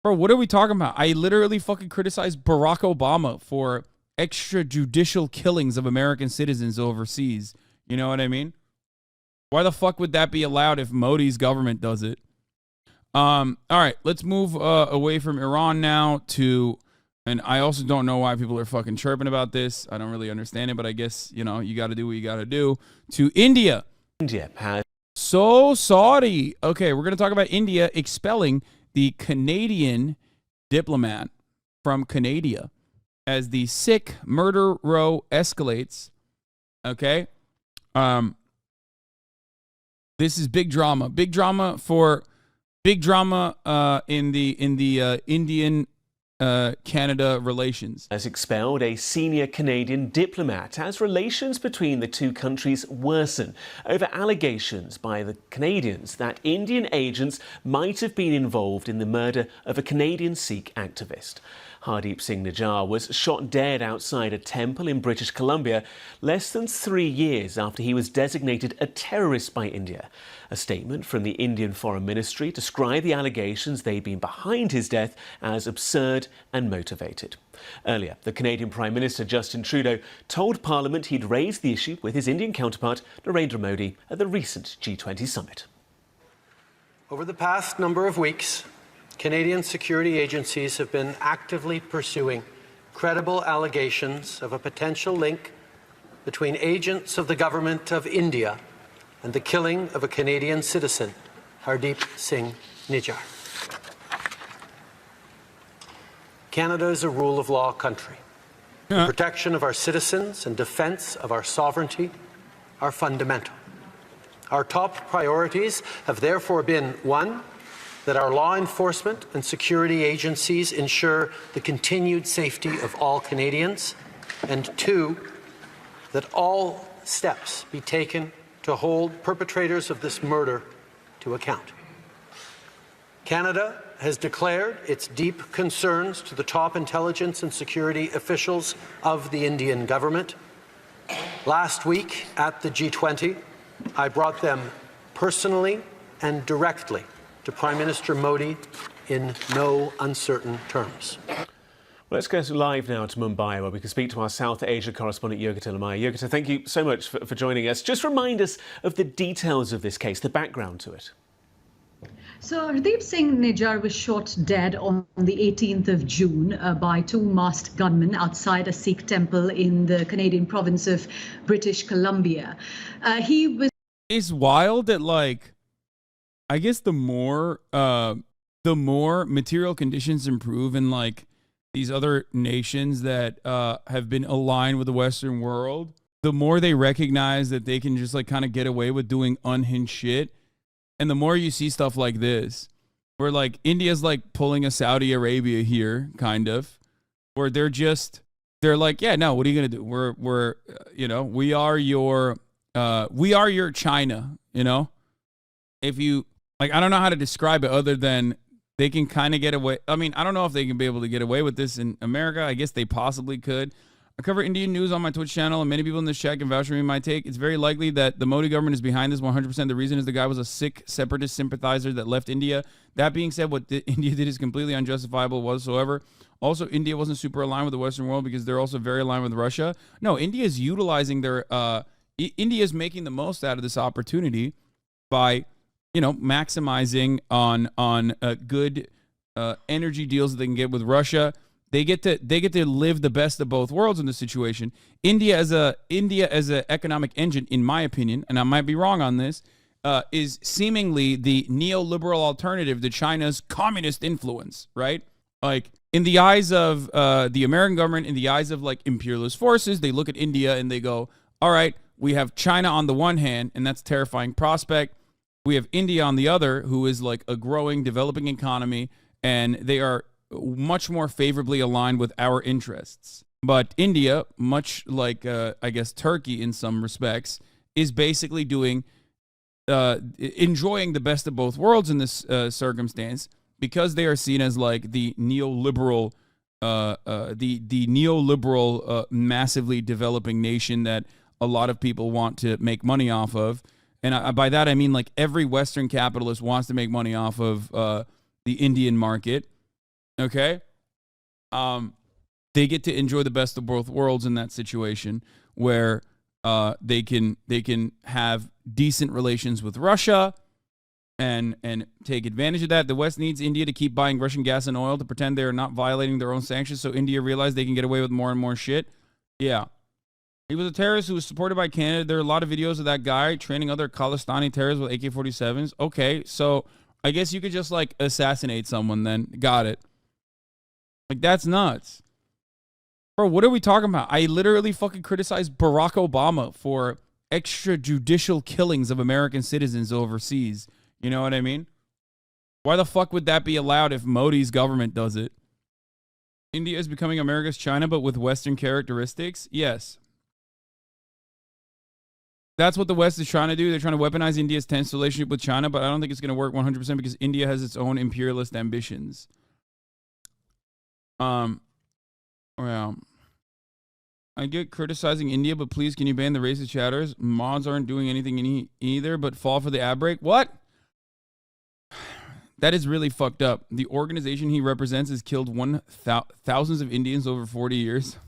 Bro, what are we talking about? I literally fucking criticized Barack Obama for extrajudicial killings of American citizens overseas. You know what I mean? Why the fuck would that be allowed if Modi's government does it? All right, let's move away from Iran now to, and I also don't know why people are fucking chirping about this. I don't really understand it, but I guess, you know, you got to do what you got to do. To India. India has. So sorry. Okay, we're going to talk about India expelling the Canadian diplomat from Canada as the Sikh murder row escalates. Okay. This is big drama. Big drama in the Indian Canada relations. Has expelled a senior Canadian diplomat as relations between the two countries worsen over allegations by the Canadians that Indian agents might have been involved in the murder of a Canadian Sikh activist. Hardeep Singh Nijjar was shot dead outside a temple in British Columbia less than 3 years after he was designated a terrorist by India. A statement from the Indian Foreign Ministry described the allegations they'd been behind his death as absurd and motivated. Earlier, the Canadian Prime Minister Justin Trudeau told Parliament he'd raised the issue with his Indian counterpart Narendra Modi at the recent G20 summit. Over the past number of weeks, Canadian security agencies have been actively pursuing credible allegations of a potential link between agents of the government of India and the killing of a Canadian citizen, Hardeep Singh Nijjar. Canada is a rule of law country. The protection of our citizens and defense of our sovereignty are fundamental. Our top priorities have therefore been, one, that our law enforcement and security agencies ensure the continued safety of all Canadians, and two, that all steps be taken to hold perpetrators of this murder to account. Canada has declared its deep concerns to the top intelligence and security officials of the Indian government. Last week at the G20, I brought them personally and directly to Prime Minister Modi in no uncertain terms. Let's go live now to Mumbai, where we can speak to our South Asia correspondent, Yogita Lamaya. Yogita, thank you so much for joining us. Just remind us of the details of this case, the background to it. So Hardeep Singh Nijjar was shot dead on the 18th of June by two masked gunmen outside a Sikh temple in the Canadian province of British Columbia. He was... It's wild that, like, I guess the more material conditions improve in, like, these other nations that have been aligned with the Western world, the more they recognize that they can just, like, kind of get away with doing unhinged shit. And the more you see stuff like this, where, like, India's, like, pulling a Saudi Arabia here, kind of, where they're like, yeah, no, what are you going to do? We're you know, we are your China, you know? If you, like, I don't know how to describe it other than they can kind of get away. I mean, I don't know if they can be able to get away with this in America. I guess they possibly could. I cover Indian news on my Twitch channel, and many people in this chat can vouch for me my take. It's very likely that the Modi government is behind this 100%. The reason is the guy was a Sikh separatist sympathizer that left India. That being said, what India did is completely unjustifiable whatsoever. Also, India wasn't super aligned with the Western world because they're also very aligned with Russia. No, India is utilizing their... India is making the most out of this opportunity by, you know, maximizing on good energy deals that they can get with Russia. They get to live the best of both worlds in this situation. India as a economic engine, in my opinion, and I might be wrong on this, is seemingly the neoliberal alternative to China's communist influence, right? Like, in the eyes of the American government, in the eyes of, like, imperialist forces, they look at India and they go, all right, we have China on the one hand, and that's a terrifying prospect. We have India on the other, who is, like, a growing, developing economy, and they are much more favorably aligned with our interests. But India, much like, I guess, Turkey in some respects, is basically enjoying the best of both worlds in this circumstance, because they are seen as, like, the neoliberal, massively developing nation that a lot of people want to make money off of. And by that, I mean, like, every Western capitalist wants to make money off of the Indian market. Okay? They get to enjoy the best of both worlds in that situation where they can have decent relations with Russia and take advantage of that. The West needs India to keep buying Russian gas and oil to pretend they are not violating their own sanctions, so India realized they can get away with more and more shit. Yeah. He was a terrorist who was supported by Canada. There are a lot of videos of that guy training other Khalistani terrorists with AK-47s. Okay, so I guess you could just, like, assassinate someone then. Got it. Like, that's nuts. Bro, what are we talking about? I literally fucking criticized Barack Obama for extrajudicial killings of American citizens overseas. You know what I mean? Why the fuck would that be allowed if Modi's government does it? India is becoming America's China, but with Western characteristics? Yes. That's what the West is trying to do. They're trying to weaponize India's tense relationship with China, but I don't think it's going to work 100% because India has its own imperialist ambitions. Well, I get criticizing India, but please, can you ban the racist chatters? Mods aren't doing anything either, but fall for the ad break. What? That is really fucked up. The organization he represents has killed thousands of Indians over 40 years.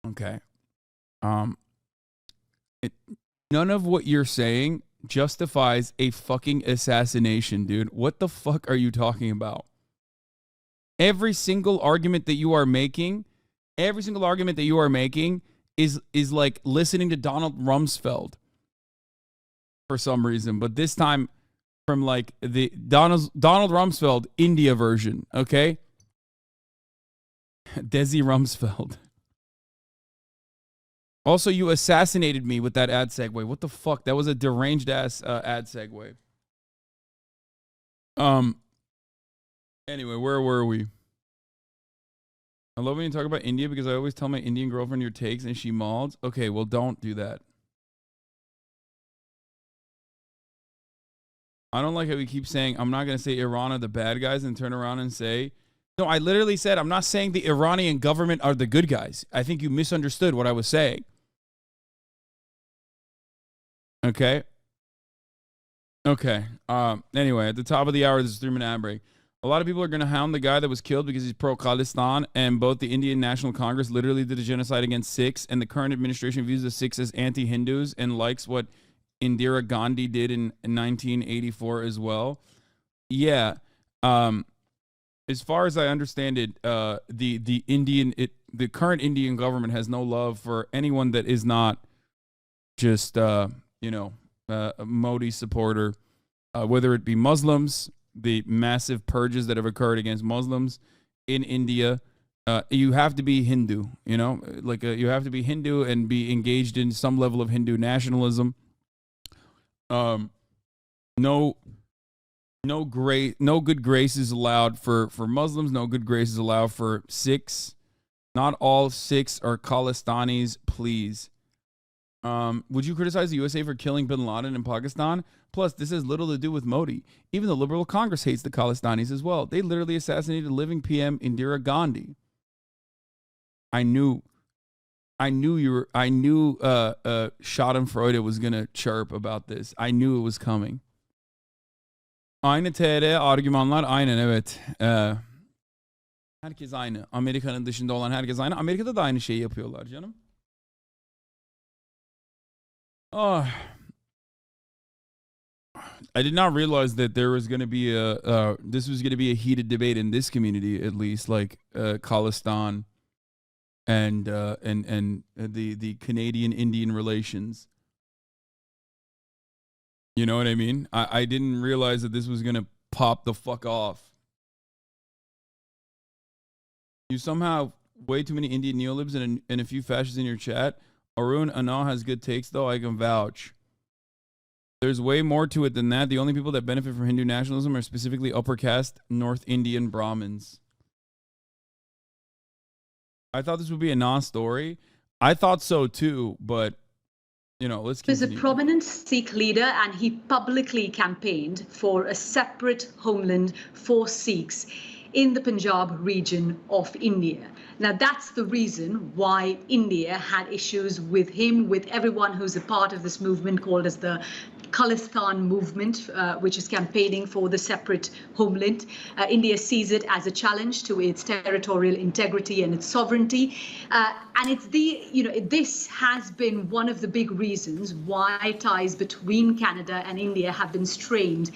Okay. None of what you're saying justifies a fucking assassination, dude. What the fuck are you talking about? Every single argument that you are making is like listening to Donald Rumsfeld for some reason, but this time from like the Donald Rumsfeld India version, okay? Desi Rumsfeld. Also, you assassinated me with that ad segue. What the fuck? That was a deranged ass ad segue. Anyway, where were we? I love when you talk about India because I always tell my Indian girlfriend your takes and she mauls. Okay, well, don't do that. I don't like how we keep saying, I'm not going to say Iran are the bad guys and turn around and say, no, I literally said, I'm not saying the Iranian government are the good guys. I think you misunderstood what I was saying. Okay. Anyway, at the top of the hour, this is 3-minute ad break. A lot of people are going to hound the guy that was killed because he's pro-Khalistan, and both the Indian National Congress literally did a genocide against Sikhs, and the current administration views the Sikhs as anti-Hindus and likes what Indira Gandhi did in 1984 as well. Yeah. As far as I understand it, the current Indian government has no love for anyone that is not just, a Modi supporter, whether it be Muslims, the massive purges that have occurred against Muslims in India. You have to be Hindu, you have to be Hindu and be engaged in some level of Hindu nationalism. No good grace is allowed for Muslims. No good grace is allowed for Sikhs. Not all Sikhs are Khalistanis, please. Would you criticize the USA for killing bin Laden in Pakistan? Plus, this has little to do with Modi. Even the liberal Congress hates the Khalistanis as well. They literally assassinated living PM Indira Gandhi. I knew Schadenfreude was gonna chirp about this. I knew it was coming. Aynı TR argümanlar aynen, evet. Herkes aynı. Amerika'nın dışında olan herkes aynı. Amerika'da da aynı şeyi yapıyorlar canım. Oh, I did not realize that there was going to be this was going to be a heated debate in this community, at least, like Khalistan and the Canadian Indian relations. You know what I mean? I didn't realize that this was going to pop the fuck off. You somehow way too many Indian neolibs and a few fascists in your chat. Arun Anna has good takes, though. I can vouch. There's way more to it than that. The only people that benefit from Hindu nationalism are specifically upper caste North Indian Brahmins. I thought this would be a non-story. I thought so too, but let's continue. He was a prominent Sikh leader and he publicly campaigned for a separate homeland for Sikhs in the Punjab region of India. Now, that's the reason why India had issues with him, with everyone who's a part of this movement called as the Khalistan movement, which is campaigning for the separate homeland. India sees it as a challenge to its territorial integrity and its sovereignty. And it's this has been one of the big reasons why ties between Canada and India have been strained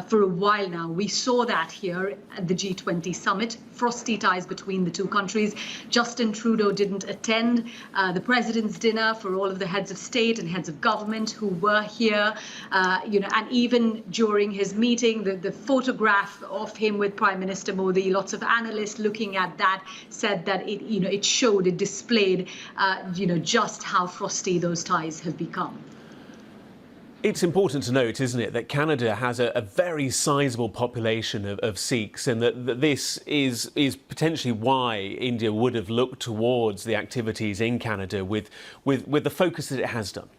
for a while now. We saw that here at the G20 summit, frosty ties between the two countries. Justin Trudeau didn't attend the president's dinner for all of the heads of state and heads of government who were here, and even during his meeting, the photograph of him with Prime Minister Modi, lots of analysts looking at that said that it displayed, just how frosty those ties have become. It's important to note, isn't it, that Canada has a very sizable population of Sikhs, and that this is potentially why India would have looked towards the activities in Canada with the focus that it has done.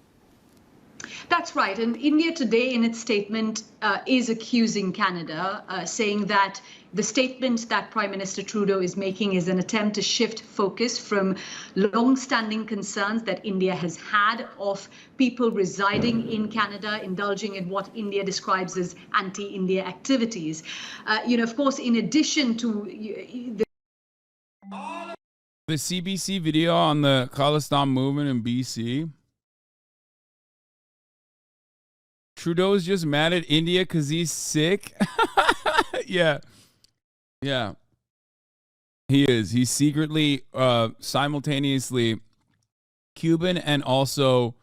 That's right. And India today, in its statement, is accusing Canada, saying that the statement that Prime Minister Trudeau is making is an attempt to shift focus from long-standing concerns that India has had of people residing in Canada, indulging in what India describes as anti-India activities. Of course, in addition to the CBC video on the Khalistan movement in BC. Trudeau's just mad at India because he's sick. Yeah. He is. He's secretly, simultaneously Cuban and also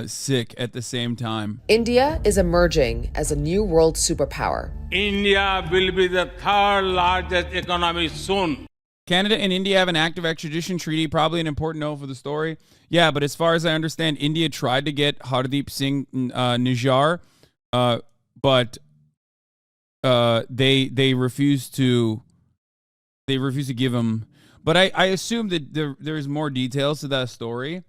sick at the same time. India is emerging as a new world superpower. India will be the third largest economy soon. Canada and India have an active extradition treaty, probably an important note for the story. Yeah, but as far as I understand, India tried to get Hardeep Singh Nijjar, but they refused to give him. But I assume that there's more details to that story.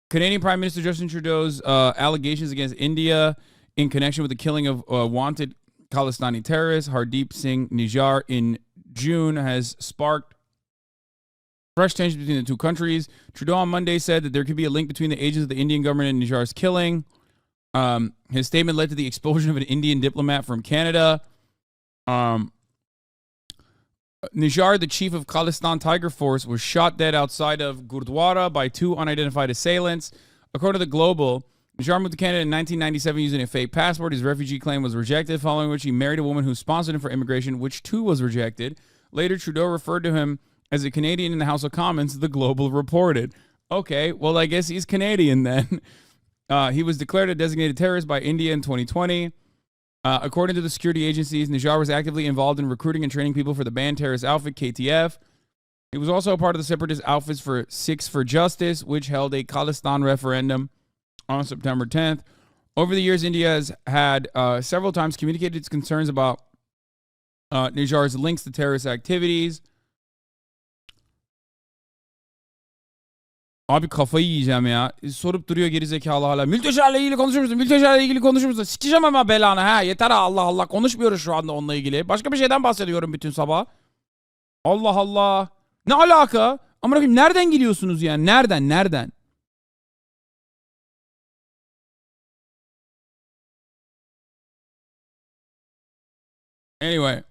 Canadian Prime Minister Justin Trudeau's allegations against India in connection with the killing of wanted Khalistani terrorist Hardeep Singh Nijjar in June has sparked fresh tensions between the two countries. Trudeau on Monday said that there could be a link between the agents of the Indian government and Nijjar's killing. His statement led to the expulsion of an Indian diplomat from Canada. Nijjar, the chief of Khalistan Tiger Force, was shot dead outside of Gurdwara by two unidentified assailants. According to the Global, Nijjar moved to Canada in 1997 using a fake passport. His refugee claim was rejected, following which he married a woman who sponsored him for immigration, which too was rejected. Later, Trudeau referred to him as a Canadian in the House of Commons, the Global reported. Okay, well, I guess he's Canadian then. He was declared a designated terrorist by India in 2020. According to the security agencies, Nijjar was actively involved in recruiting and training people for the banned terrorist outfit, KTF. He was also a part of the separatist outfits for Sikhs for Justice, which held a Khalistan referendum on September 10th. Over the years, India has had several times communicated its concerns about Nijjar's links to terrorist activities. Abi kafayı yiyeceğim ya. Sorup duruyor gerizekalı hala. Mülteşerle ilgili konuşur musun? Mülteşerle ilgili konuşur musun? Sikeceğim ama belanı ha. Yeter ha, Allah Allah. Konuşmuyoruz şu anda onunla ilgili. Başka bir şeyden bahsediyorum bütün sabah. Allah Allah. Ne alaka? Amına koyayım, nereden geliyorsunuz yani? Nereden? Anyway,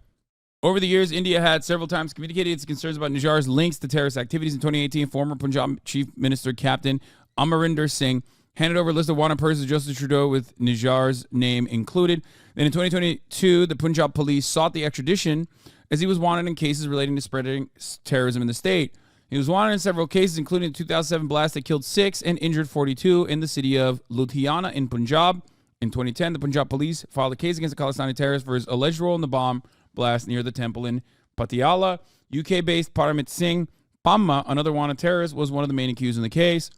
over the years, India had several times communicated its concerns about Nijjar's links to terrorist activities. In 2018, former Punjab Chief Minister Captain Amarinder Singh handed over a list of wanted persons to Justin Trudeau with Nijjar's name included. Then in 2022, the Punjab police sought the extradition as he was wanted in cases relating to spreading terrorism in the state. He was wanted in several cases, including the 2007 blast that killed 6 and injured 42 in the city of Ludhiana in Punjab. In 2010, the Punjab police filed a case against the Khalistani terrorist for his alleged role in the bomb blast near the temple in Patiala. UK-based Paramit Singh Pamma, another wanted terrorist, was one of the main accused in the case.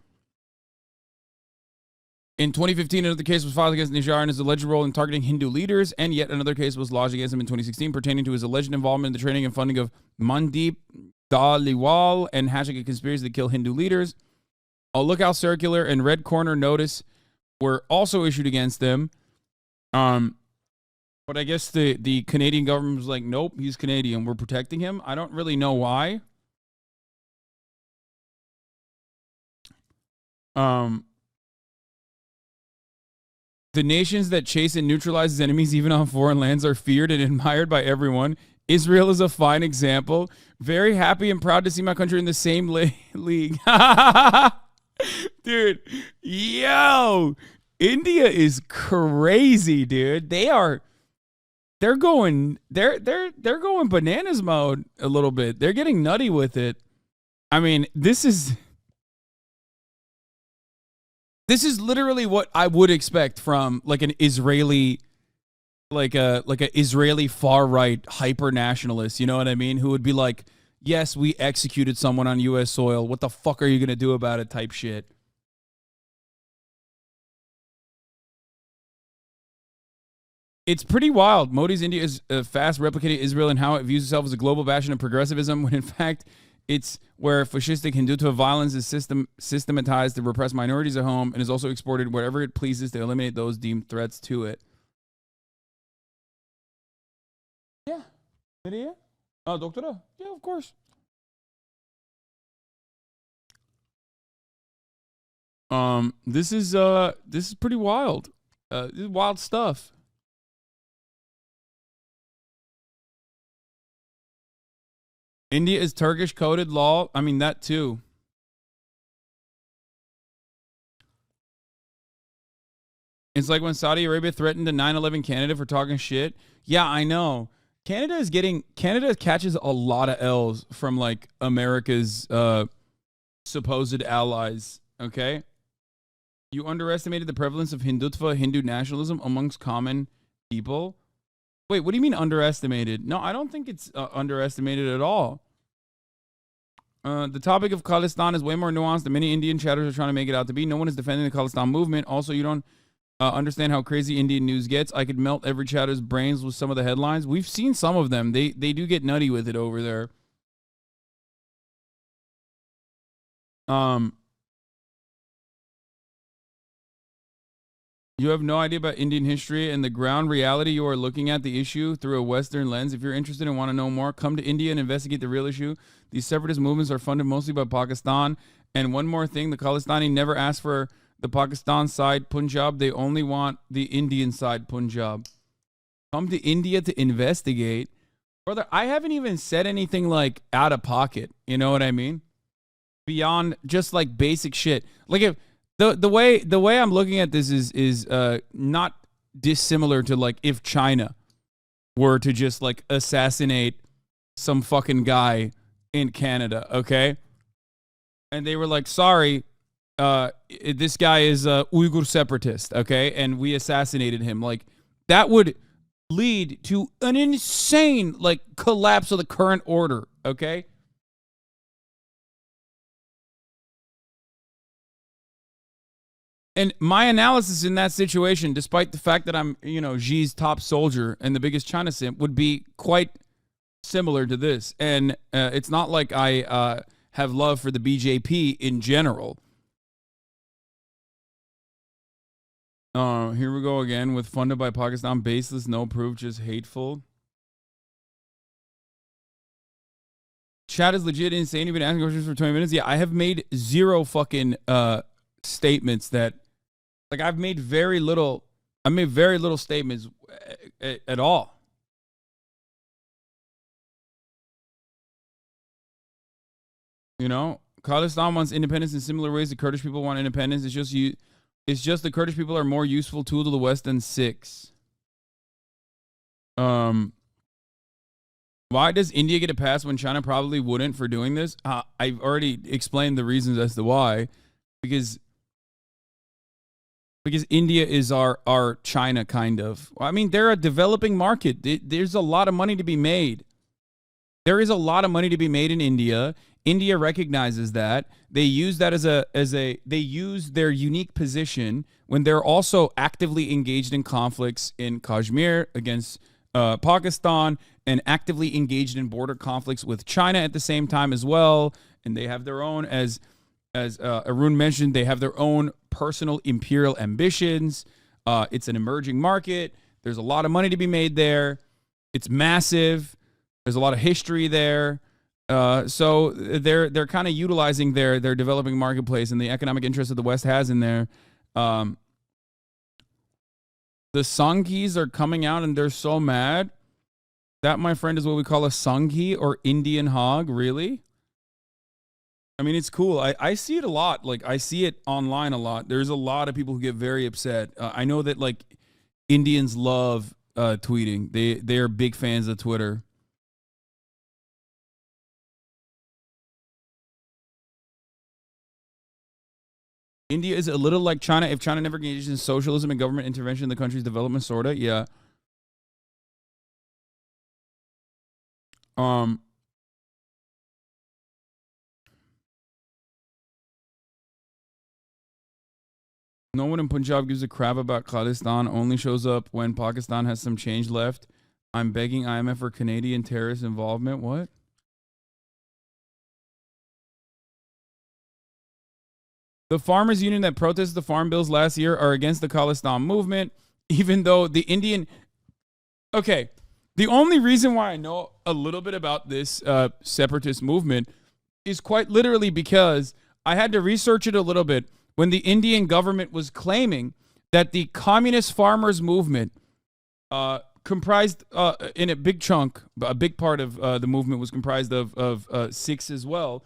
In 2015, another case was filed against Nijjar and his alleged role in targeting Hindu leaders, and yet another case was lodged against him in 2016 pertaining to his alleged involvement in the training and funding of Mandeep Dhaliwal and hatching a conspiracy to kill Hindu leaders. A lookout circular and red corner notice were also issued against them. But I guess the Canadian government was like, nope, he's Canadian. We're protecting him. I don't really know why. The nations that chase and neutralize enemies even on foreign lands are feared and admired by everyone. Israel is a fine example. Very happy and proud to see my country in the same league. Dude, yo, India is crazy, dude. They're going bananas mode a little bit. They're getting nutty with it. I mean, this is literally what I would expect from like an Israeli, like a Israeli far right hyper nationalist. You know what I mean? Who would be like, yes, we executed someone on U.S. soil. What the fuck are you gonna do about it? Type shit. It's pretty wild. Modi's India is fast replicating Israel and how it views itself as a global bastion of progressivism, when in fact it's where fascistic Hindutva violence is systematized to repress minorities at home and is also exported wherever it pleases to eliminate those deemed threats to it. Yeah. Idiot? Oh, doctora? Yeah, of course. This is pretty wild. This is wild stuff. India is Turkish coded law. I mean, that too. It's like when Saudi Arabia threatened to 9/11 Canada for talking shit. Yeah, I know. Canada catches a lot of L's from like America's supposed allies. Okay. You underestimated the prevalence of Hindutva, Hindu nationalism amongst common people. Wait, what do you mean underestimated? No, I don't think it's underestimated at all. The topic of Khalistan is way more nuanced than many Indian chatters are trying to make it out to be. No one is defending the Khalistan movement. Also, you don't understand how crazy Indian news gets. I could melt every chatter's brains with some of the headlines. We've seen some of them. They do get nutty with it over there. You have no idea about Indian history and the ground reality. You are looking at the issue through a Western lens. If you're interested and want to know more, come to India and investigate the real issue. These separatist movements are funded mostly by Pakistan. And one more thing, the Khalistani never asked for the Pakistan side Punjab. They only want the Indian side Punjab. Come to India to investigate. Brother, I haven't even said anything like out of pocket. You know what I mean? Beyond just like basic shit. Like if the way I'm looking at this is not dissimilar to like if China were to just like assassinate some fucking guy in Canada, okay? And they were like, sorry, this guy is a Uyghur separatist, okay? And we assassinated him. Like that would lead to an insane like collapse of the current order, okay? And my analysis in that situation, despite the fact that I'm, Xi's top soldier and the biggest China simp, would be quite similar to this. And it's not like I have love for the BJP in general. Here we go again with funded by Pakistan, baseless, no proof, just hateful. Chat is legit insane. You've been asking questions for 20 minutes. Yeah, I have made zero fucking statements that. Like I made very little statements at all. Khalistan wants independence in similar ways the Kurdish people want independence. It's just the Kurdish people are more useful tool to the West than Sikhs. Why does India get a pass when China probably wouldn't for doing this? I've already explained the reasons as to why. Because India is our China, kind of. I mean, they're a developing market. There's a lot of money to be made. There is a lot of money to be made in India. India recognizes that. They use that they use their unique position when they're also actively engaged in conflicts in Kashmir against Pakistan and actively engaged in border conflicts with China at the same time as well. And they have their own, as Arun mentioned, they have their own personal imperial ambitions. It's an emerging market. There's a lot of money to be made there. It's massive. There's a lot of history there. So they're kind of utilizing their developing marketplace and the economic interest that the West has in there The Sanghis are coming out and they're so mad. That, my friend, is what we call a Sanghi or Indian hog. Really? I mean, it's cool. I see it a lot. Like, I see it online a lot. There's a lot of people who get very upset. I know that, like, Indians love tweeting. They are big fans of Twitter. India is a little like China. If China never engages in socialism and government intervention in the country's development, sorta, yeah. No one in Punjab gives a crap about Khalistan. Only shows up when Pakistan has some change left. I'm begging IMF for Canadian terrorist involvement. What? The farmers' union that protested the farm bills last year are against the Khalistan movement, even though the Indian... Okay, the only reason why I know a little bit about this separatist movement is quite literally because I had to research it a little bit when the Indian government was claiming that the communist farmers' movement comprised, in a big chunk, a big part of the movement was comprised of Sikhs as well,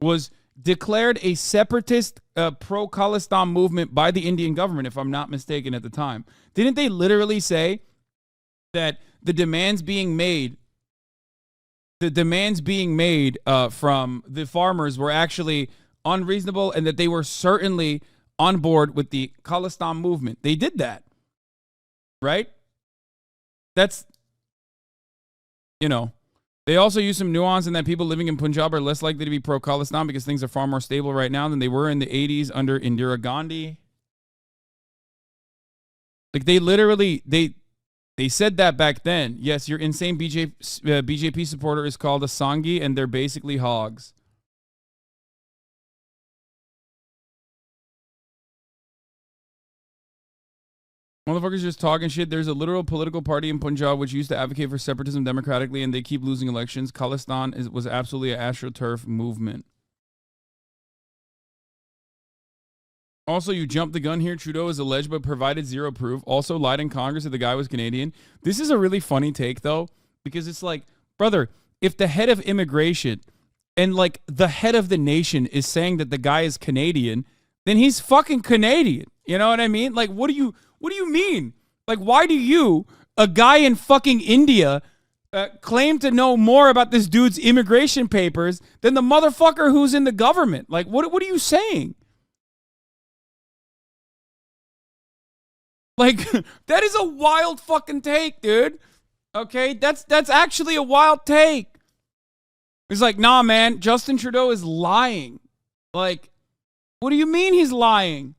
was declared a separatist pro-Khalistan movement by the Indian government, if I'm not mistaken at the time. Didn't they literally say that the demands being made from the farmers were actually unreasonable and that they were certainly on board with the Khalistan movement? They did that, right? That's, you know, they also use some nuance in that people living in Punjab are less likely to be pro-Khalistan because things are far more stable right now than they were in the 80s under Indira Gandhi. Like, they literally, they said that back then. Yes, your insane BJP supporter is called a Sanghi, and they're basically hogs. Motherfuckers just talking shit. There's a literal political party in Punjab which used to advocate for separatism democratically, and they keep losing elections. Khalistan was absolutely an AstroTurf movement. Also, you jumped the gun here. Trudeau is alleged but provided zero proof. Also lied in Congress that the guy was Canadian. This is a really funny take, though, because it's like, brother, if the head of immigration and, like, the head of the nation is saying that the guy is Canadian, then he's fucking Canadian. You know what I mean? Like, what do you mean? Like, why do you, a guy in fucking India, claim to know more about this dude's immigration papers than the motherfucker who's in the government? Like, what are you saying? Like, that is a wild fucking take, dude. Okay? That's actually a wild take. It's like, nah, man, Justin Trudeau is lying. Like, what do you mean he's lying?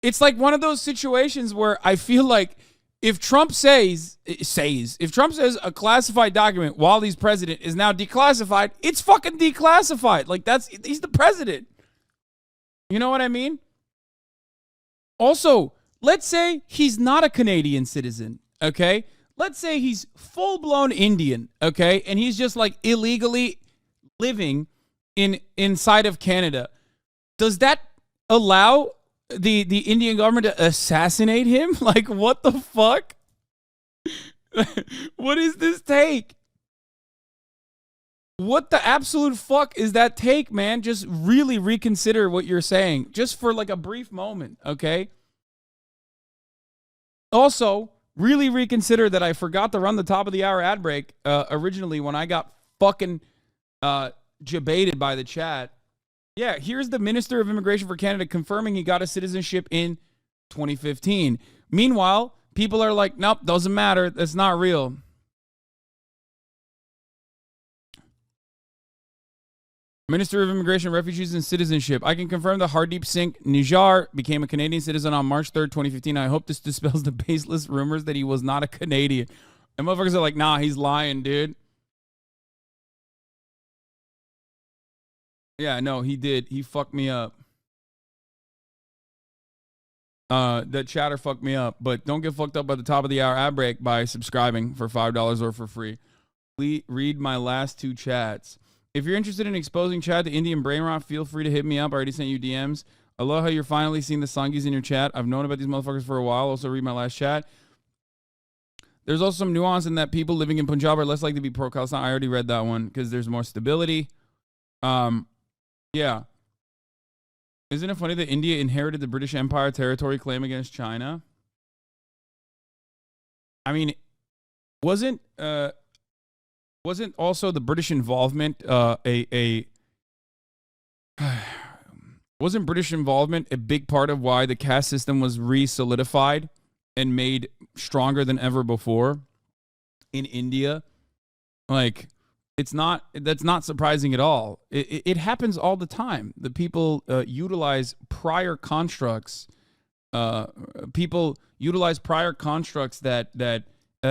It's like one of those situations where I feel like if Trump says a classified document while he's president is now declassified, it's fucking declassified. Like, he's the president. You know what I mean? Also, let's say he's not a Canadian citizen, okay? Let's say he's full-blown Indian, okay? And he's just, like, illegally living inside of Canada. Does that allow the Indian government to assassinate him? Like, what the fuck? What is this take? What the absolute fuck is that take, man? Just really reconsider what you're saying, just for like a brief moment, okay? Also, really reconsider that I forgot to run the top of the hour ad break originally when I got fucking debated by the chat. Yeah, here's the Minister of Immigration for Canada confirming he got a citizenship in 2015. Meanwhile, people are like, nope, doesn't matter. That's not real. Minister of Immigration, Refugees, and Citizenship. I can confirm that Hardeep Singh Nijjar became a Canadian citizen on March 3rd, 2015. I hope this dispels the baseless rumors that he was not a Canadian. And motherfuckers are like, nah, he's lying, dude. Yeah, no, he did. He fucked me up. That chatter fucked me up. But don't get fucked up by the top of the hour ad break by subscribing for $5 or for free. Please read my last two chats. If you're interested in exposing Chad to Indian brain rot, feel free to hit me up. I already sent you DMs. I love how you're finally seeing the Sangis in your chat. I've known about these motherfuckers for a while. Also, read my last chat. There's also some nuance in that people living in Punjab are less likely to be pro-Palestine. I already read that one because there's more stability. Yeah. Isn't it funny that India inherited the British Empire territory claim against China? I mean, wasn't also the British involvement wasn't British involvement a big part of why the caste system was re-solidified and made stronger than ever before in India? Like, that's not surprising at all. It happens all the time. The people utilize prior constructs. People utilize prior constructs that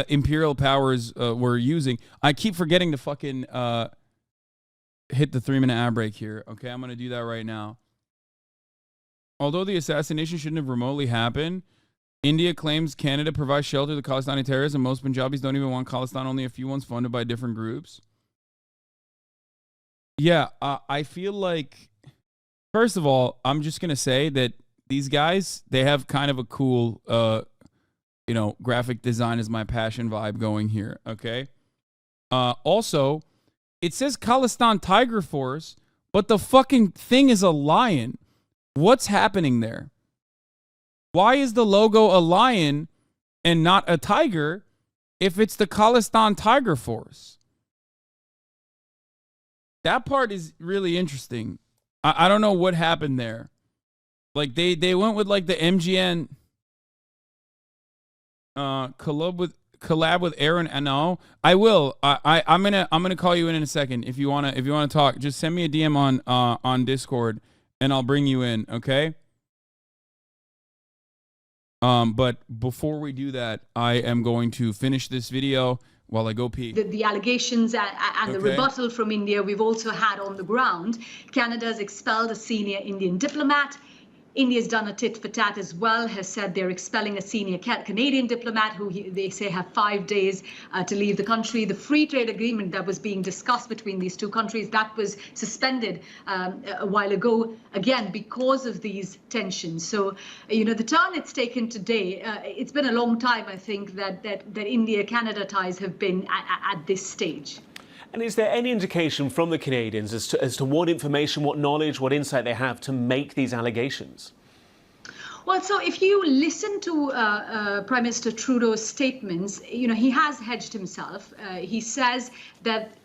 imperial powers were using. I keep forgetting to fucking hit the 3-minute ad break here. Okay, I'm going to do that right now. Although the assassination shouldn't have remotely happened, India claims Canada provides shelter to Khalistani terrorists, and most Punjabis don't even want Khalistan, only a few ones funded by different groups. Yeah, I feel like, first of all, I'm just going to say that these guys, they have kind of a cool, graphic design is my passion vibe going here, okay? Also, it says Khalistan Tiger Force, but the fucking thing is a lion. What's happening there? Why is the logo a lion and not a tiger if it's the Khalistan Tiger Force? That part is really interesting. I don't know what happened there. Like they went with like the MGN collab with Arun and all. I will. I'm gonna call you in a second if you wanna talk. Just send me a DM on Discord and I'll bring you in. Okay. But before we do that, I am going to finish this video while I go pee. The allegations and the rebuttal from India we've also had on the ground. Canada's expelled a senior Indian diplomat. India's done a tit for tat as well, has said they're expelling a senior Canadian diplomat who they say have 5 days to leave the country. The free trade agreement that was being discussed between these two countries, that was suspended a while ago, again, because of these tensions. So, the turn it's taken today, it's been a long time, I think, that India-Canada ties have been at this stage. And is there any indication from the Canadians as to what information, what knowledge, what insight they have to make these allegations? Well, so if you listen to Prime Minister Trudeau's statements, he has hedged himself. He says that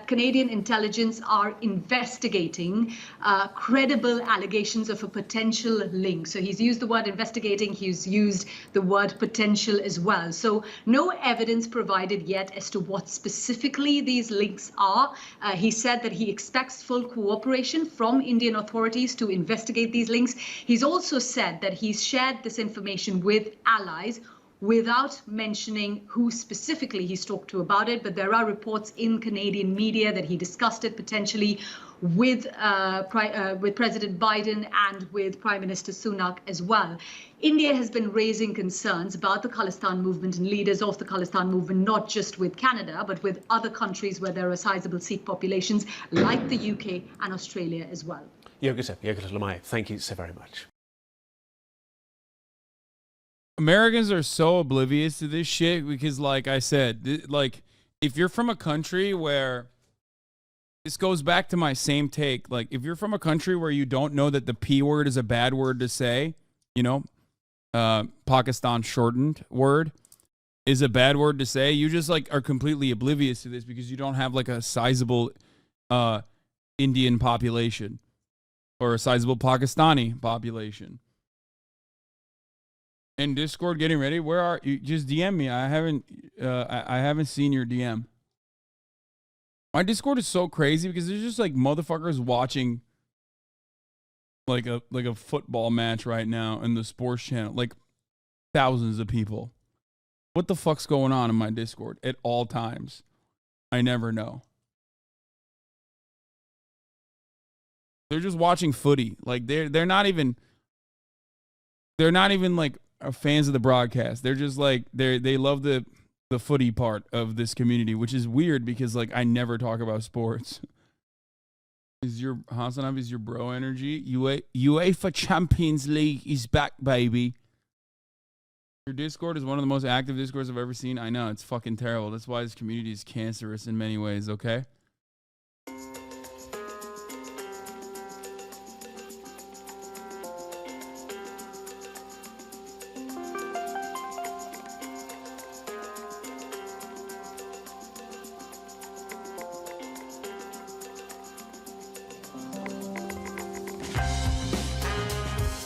Canadian intelligence are investigating credible allegations of a potential link. So he's used the word investigating, he's used the word potential as well. So no evidence provided yet as to what specifically these links are. He said that he expects full cooperation from Indian authorities to investigate these links. He's also said that he's shared this information with allies without mentioning who specifically he's talked to about it. But there are reports in Canadian media that he discussed it potentially with President Biden and with Prime Minister Sunak as well. India has been raising concerns about the Khalistan movement and leaders of the Khalistan movement, not just with Canada, but with other countries where there are sizable Sikh populations like the UK and Australia as well. Thank you so very much. Americans are so oblivious to this shit because, like I said, if you're from a country where, this goes back to my same take, like if you're from a country where you don't know that the P word is a bad word to say, Pakistan shortened word is a bad word to say, you just are completely oblivious to this because you don't have a sizable Indian population or a sizable Pakistani population. In Discord, getting ready. Where are you? Just DM me. I haven't seen your DM. My Discord is so crazy because there's just motherfuckers watching like a football match right now in the sports channel. Thousands of people. What the fuck's going on in my Discord at all times? I never know. They're just watching footy. They're not even fans of the broadcast. They're just they love the footy part of this community, which is weird because I never talk about sports. Is your HasanAbi is your bro energy? UEFA Champions League is back, baby. Your Discord is one of the most active Discords I've ever seen. I know, it's fucking terrible. That's why this community is cancerous in many ways, okay?